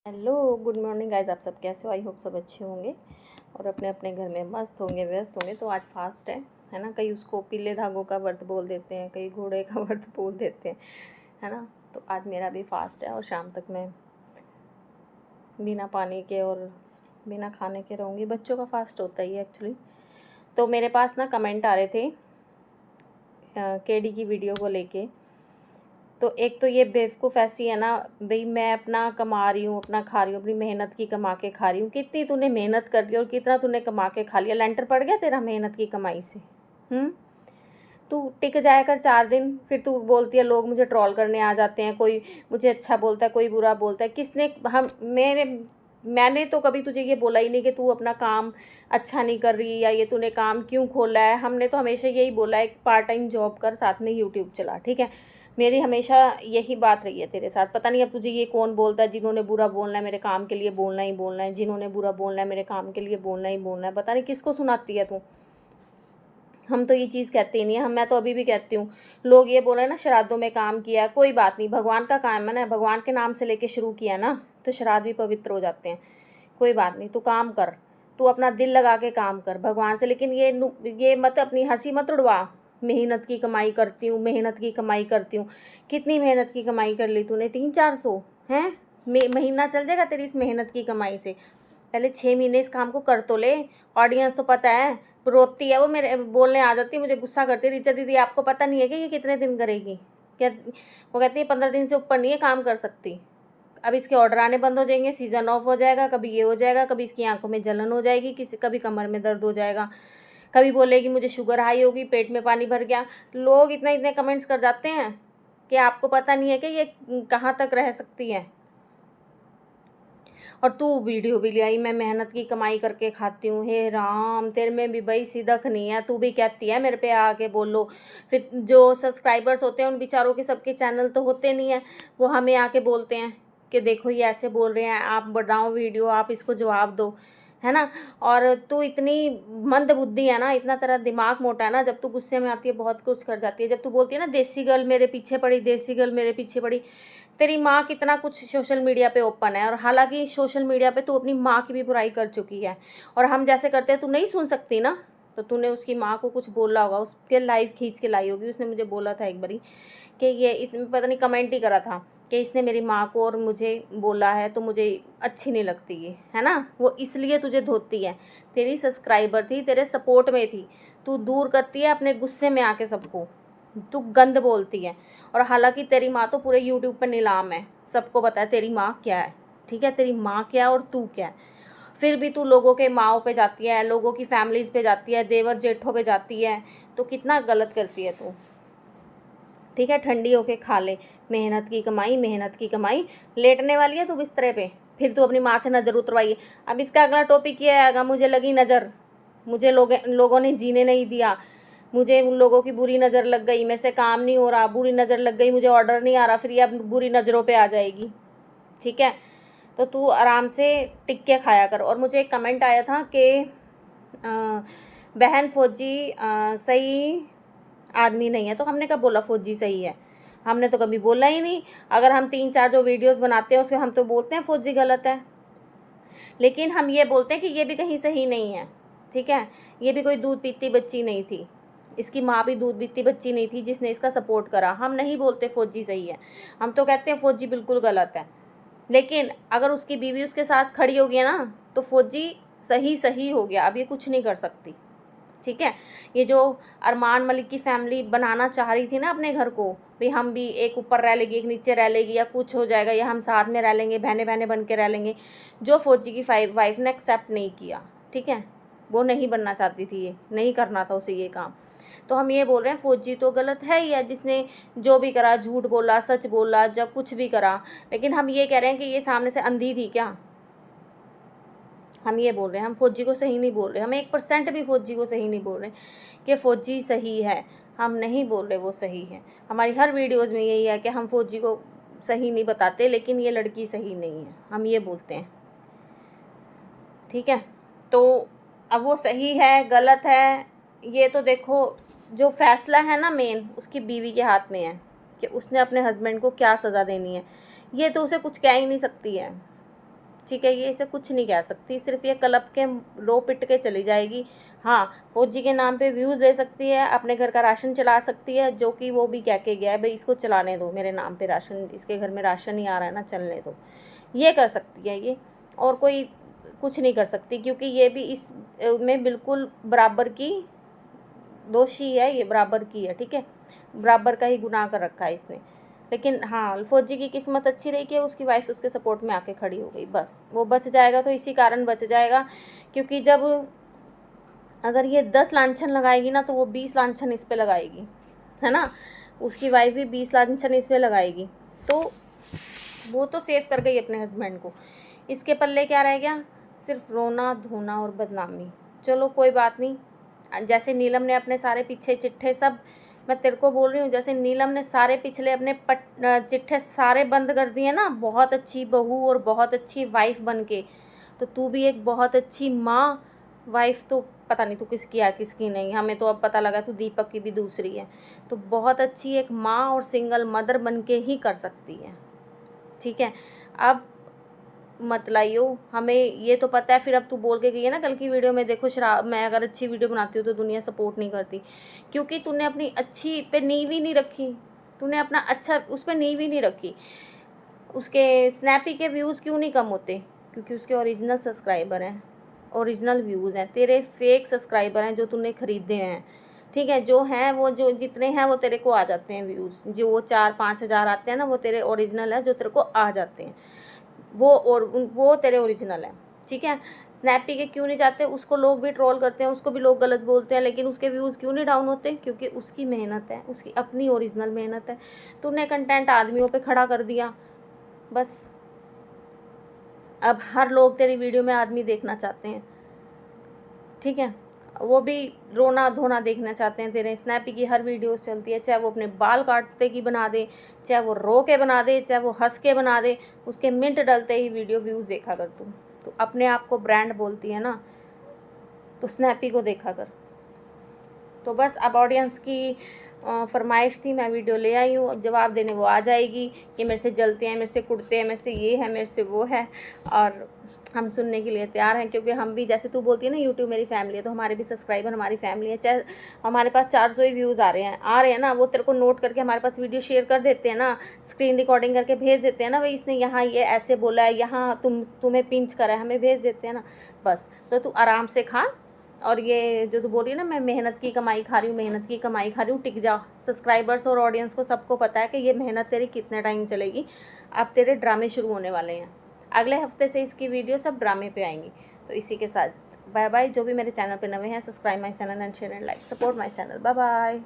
Hello, good morning guys. आप सब कैसे हो? आई होप सब अच्छे होंगे और अपने अपने घर में मस्त होंगे, व्यस्त होंगे। तो आज फास्ट है ना। कई उसको पीले धागों का व्रत बोल देते हैं, कई घोड़े का व्रत बोल देते हैं, है ना। तो आज मेरा भी फास्ट है और शाम तक मैं बिना पानी के और बिना खाने के रहूँगी। बच्चों का फास्ट होता ही है एक्चुअली। तो मेरे पास ना कमेंट आ रहे थे केडी की वीडियो को लेके। तो एक तो ये बेवकूफ़ ऐसी है ना भाई, मैं अपना कमा रही हूँ, अपना खा रही हूँ, अपनी मेहनत की कमा के खा रही हूँ। कितनी तूने मेहनत कर ली और कितना तूने कमा के खा लिया? लेंटर पड़ गया तेरा मेहनत की कमाई से? तू टिक जाया कर 4 दिन, फिर तू बोलती है लोग मुझे ट्रोल करने आ जाते हैं, कोई मुझे अच्छा बोलता है, कोई बुरा बोलता है। किसने हम मैंने तो कभी तुझे ये बोला ही नहीं कि तू अपना काम अच्छा नहीं कर रही या ये तूने काम क्यों खोला है। हमने तो हमेशा यही बोला है, एक पार्ट टाइम जॉब कर, साथ में यूट्यूब चला, ठीक है। मेरी हमेशा यही बात रही है तेरे साथ। पता नहीं अब तुझे ये कौन बोलता है। जिन्होंने बुरा बोलना है मेरे काम के लिए बोलना ही बोलना है, जिन्होंने बुरा बोलना है मेरे काम के लिए बोलना ही बोलना है। पता नहीं किसको सुनाती है तू। हम तो ये चीज़ कहते ही नहीं है। मैं तो अभी भी कहती हूँ, लोग ये बोल रहे हैं ना श्राद्धों में काम किया, कोई बात नहीं, भगवान का काम है ना, भगवान के नाम से लेके शुरू किया ना तो श्राद्ध भी पवित्र हो जाते हैं। कोई बात नहीं, तू काम कर, तू अपना दिल लगा के काम कर भगवान से। लेकिन ये मत अपनी हंसी मत उड़वा। मेहनत की कमाई करती हूँ, मेहनत की कमाई करती हूँ। कितनी मेहनत की कमाई कर ली तूने? 300-400 हैं? महीना चल जाएगा तेरी इस मेहनत की कमाई से। पहले 6 महीने इस काम को कर तो ले। ऑडियंस तो पता है, रोती है वो, मेरे बोलने आ जाती है, मुझे गुस्सा करती है, ऋचा दीदी आपको पता नहीं है कि ये कितने दिन करेगी क्या? वो कहती है 15 दिन से ऊपर नहीं है काम कर सकती। अब इसके ऑर्डर आने बंद हो जाएंगे, सीज़न ऑफ हो जाएगा, कभी ये हो जाएगा, कभी इसकी आंखों में जलन हो जाएगी, कभी कमर में दर्द हो जाएगा, कभी बोलेगी मुझे शुगर हाई होगी, पेट में पानी भर गया। लोग इतना इतने कमेंट्स कर जाते हैं कि आपको पता नहीं है कि ये कहाँ तक रह सकती है। और तू वीडियो भी ले आई, मैं मेहनत की कमाई करके खाती हूँ। हे राम, तेरे में भी भाई सिदक नहीं है। तू भी कहती है मेरे पे आके बोलो। फिर जो सब्सक्राइबर्स होते हैं उन बेचारों के, सबके चैनल तो होते नहीं है, वो हमें आके बोलते हैं कि देखो ये ऐसे बोल रहे हैं, आप बढ़ाओ वीडियो, आप इसको जवाब दो, है ना। और तू इतनी मंद बुद्धि है ना, इतना तेरा दिमाग मोटा है ना, जब तू गुस्से में आती है बहुत कुछ कर जाती है। जब तू बोलती है ना देसी गर्ल मेरे पीछे पड़ी, देसी गर्ल मेरे पीछे पड़ी, तेरी माँ कितना कुछ सोशल मीडिया पे ओपन है। और हालांकि सोशल मीडिया पे तू अपनी माँ की भी बुराई कर चुकी है, और हम जैसे करते हैं तू नहीं सुन सकती ना। तो तूने उसकी माँ को कुछ बोला होगा, उसके लाइव खींच के लाई होगी। उसने मुझे बोला था एक बारी कि ये इसने पता नहीं कमेंट ही करा था कि इसने मेरी माँ को और मुझे बोला है तो मुझे अच्छी नहीं लगती ये, है ना। वो इसलिए तुझे धोती है। तेरी सब्सक्राइबर थी, तेरे सपोर्ट में थी, तू दूर करती है अपने गुस्से में आके सबको। तू गंद बोलती है। और हालांकि तेरी माँ तो पूरे यूट्यूब पर नीलाम है, सबको पता है तेरी माँ क्या है, ठीक है। तेरी माँ क्या है और तू क्या है। फिर भी तू लोगों के माँओं पे जाती है, लोगों की फैमिलीज़ पे जाती है, देवर जेठों पे जाती है। तो कितना गलत करती है तू, ठीक है। ठंडी होके खा ले। मेहनत की कमाई, मेहनत की कमाई। लेटने वाली है तू बिस्तरे पे, फिर तू अपनी माँ से नज़र उतरवाइए। अब इसका अगला टॉपिक ये आएगा, मुझे लगी नज़र, मुझे लोगों ने जीने नहीं दिया, मुझे उन लोगों की बुरी नज़र लग गई, मेरे से काम नहीं हो रहा, बुरी नज़र लग गई, मुझे ऑर्डर नहीं आ रहा, फिर ये अब बुरी नज़रों पे आ जाएगी, ठीक है। तो तू आराम से टिक के खाया कर। और मुझे एक कमेंट आया था कि बहन फौजी सही आदमी नहीं है। तो हमने कब बोला फौजी सही है? हमने तो कभी बोला ही नहीं। अगर हम 3-4 जो वीडियोस बनाते हैं उसमें हम तो बोलते हैं फौजी गलत है, लेकिन हम ये बोलते हैं कि ये भी कहीं सही नहीं है, ठीक है। ये भी कोई दूध पीती बच्ची नहीं थी, इसकी माँ भी दूध पीती बच्ची नहीं थी जिसने इसका सपोर्ट करा। हम नहीं बोलते फौजी सही है, हम तो कहते हैं फौजी बिल्कुल गलत है। लेकिन अगर उसकी बीवी उसके साथ खड़ी हो गई ना तो फौजी सही सही हो गया, अब ये कुछ नहीं कर सकती, ठीक है। ये जो अरमान मलिक की फैमिली बनाना चाह रही थी ना अपने घर को, भाई हम भी एक ऊपर रह लेगी, एक नीचे रह लेगी, या कुछ हो जाएगा, या हम साथ में रह लेंगे, बहने बहने बन के रह लेंगे, जो फौजी की वाइफ ने एक्सेप्ट नहीं किया, ठीक है। वो नहीं बनना चाहती थी, ये नहीं करना था उसे ये काम। तो हम ये बोल रहे हैं फौजी तो गलत है ही है, जिसने जो भी करा, झूठ बोला, सच बोला, जब कुछ भी करा। लेकिन हम ये कह रहे हैं कि ये सामने से अंधी थी क्या? हम ये बोल रहे हैं, हम फौजी को सही नहीं बोल रहे, हम 1% भी फौजी को सही नहीं बोल रहे कि फौजी सही है। हम नहीं बोल रहे वो सही है। हमारी हर वीडियोज़ में यही है कि हम फौजी को सही नहीं बताते, लेकिन ये लड़की सही नहीं है, हम ये बोलते हैं, ठीक है। तो अब वो सही है गलत है, ये तो देखो, जो फैसला है ना मेन उसकी बीवी के हाथ में है कि उसने अपने हस्बैंड को क्या सज़ा देनी है। ये तो उसे कुछ कह ही नहीं सकती है, ठीक है, ये इसे कुछ नहीं कह सकती, सिर्फ ये कलप के रो पिट के चली जाएगी। हाँ, फौजी के नाम पे व्यूज़ ले सकती है, अपने घर का राशन चला सकती है, जो कि वो भी कह के गया है भाई इसको चलाने दो, मेरे नाम पे राशन, इसके घर में राशन ही आ रहा है ना, चलने दो। ये कर सकती है ये, और कोई कुछ नहीं कर सकती, क्योंकि ये भी इस में बिल्कुल बराबर की दोषी है, ये बराबर की है, ठीक है, बराबर का ही गुनाह कर रखा है इसने। लेकिन हाँ, फौजी की किस्मत अच्छी रही कि उसकी वाइफ उसके सपोर्ट में आके खड़ी हो गई, बस वो बच जाएगा तो इसी कारण बच जाएगा, क्योंकि जब अगर ये 10 लांछन लगाएगी ना तो वो 20 लांछन इस पे लगाएगी, है ना, उसकी वाइफ भी 20 लांछन इस पे लगाएगी, तो वो तो सेव कर गई अपने हस्बैंड को। इसके पल्ले क्या रह गया? सिर्फ रोना धोना और बदनामी। चलो कोई बात नहीं, जैसे नीलम ने अपने सारे पीछे चिट्ठे सब, मैं तेरे को बोल रही हूँ, जैसे नीलम ने सारे पिछले अपने चिट्ठे सारे बंद कर दिए ना, बहुत अच्छी बहू और बहुत अच्छी वाइफ बन के, तो तू भी एक बहुत अच्छी माँ, वाइफ तो पता नहीं तू किसकी है किसकी नहीं, हमें तो अब पता लगा तू दीपक की भी दूसरी है, तो बहुत अच्छी एक माँ और सिंगल मदर बन के ही कर सकती है, ठीक है। अब मत लाइयो, हमें ये तो पता है, फिर अब तू बोल के गई है ना कल की वीडियो में, देखो शराब, मैं अगर अच्छी वीडियो बनाती हूँ तो दुनिया सपोर्ट नहीं करती, क्योंकि तूने अपनी अच्छी पे नींव ही नहीं रखी, तूने अपना अच्छा उस पर नींव ही नहीं रखी। उसके स्नैपी के व्यूज़ क्यों नहीं कम होते? क्योंकि उसके ओरिजिनल सब्सक्राइबर हैं, ओरिजिनल व्यूज़ हैं, तेरे फेक सब्सक्राइबर हैं जो तूने ख़रीदे हैं, ठीक है, जो हैं वो, जो जितने हैं वो तेरे को आ जाते हैं व्यूज़, जो वो 4-5 हज़ार आते हैं ना, वो तेरे ओरिजिनल है, जो तेरे को आ जाते हैं वो, और वो तेरे ओरिजिनल है, ठीक है। स्नैपी के क्यों नहीं जाते? उसको लोग भी ट्रोल करते हैं, उसको भी लोग गलत बोलते हैं, लेकिन उसके व्यूज़ क्यों नहीं डाउन होते? क्योंकि उसकी मेहनत है, उसकी अपनी ओरिजिनल मेहनत है। तूने कंटेंट आदमियों पे खड़ा कर दिया, बस अब हर लोग तेरी वीडियो में आदमी देखना चाहते हैं, ठीक है, वो भी रोना धोना देखना चाहते हैं। तेरे स्नैपी की हर वीडियोस चलती है, चाहे वो अपने बाल काटते की बना दे, चाहे वो रो के बना दे, चाहे वो हंस के बना दे, उसके मिनट डलते ही वीडियो व्यूज़ देखा कर तू। तो अपने आप को ब्रांड बोलती है ना, तो स्नैपी को देखा कर। तो बस अब ऑडियंस की फरमाइश थी, मैं वीडियो ले आई हूँ, अब जवाब देने वो आ जाएगी कि मेरे से जलते हैं, मेरे से कुटते हैं, मेरे से ये है, मेरे से वो है, और हम सुनने के लिए तैयार हैं, क्योंकि हम भी, जैसे तू बोलती है ना यूट्यूब मेरी फैमिली है, तो हमारे भी सब्सक्राइबर हमारी फैमिली है। चाहे हमारे पास 400 ही व्यूज़ आ रहे हैं ना, वो तेरे को नोट करके हमारे पास वीडियो शेयर कर देते हैं ना, स्क्रीन रिकॉर्डिंग करके भेज देते हैं ना, भाई इसने यहाँ ये ऐसे बोला है, यहाँ तुम्हें पिंच करा है, हमें भेज देते हैं ना, बस। तो तू आराम से खा, और ये जो तू बोल रही है ना मैं मेहनत की कमाई खा रही हूँ, मेहनत की कमाई खा रही हूँ, टिक जा। सब्सक्राइबर्स और ऑडियंस को सबको पता है कि ये मेहनत तेरी कितने टाइम चलेगी। अब तेरे ड्रामे शुरू होने वाले हैं, अगले हफ्ते से इसकी वीडियो सब ड्रामे पे आएंगी। तो इसी के साथ बाय बाय। जो भी मेरे चैनल पे नए हैं, subscribe my channel and share and like, support my channel. Bye bye.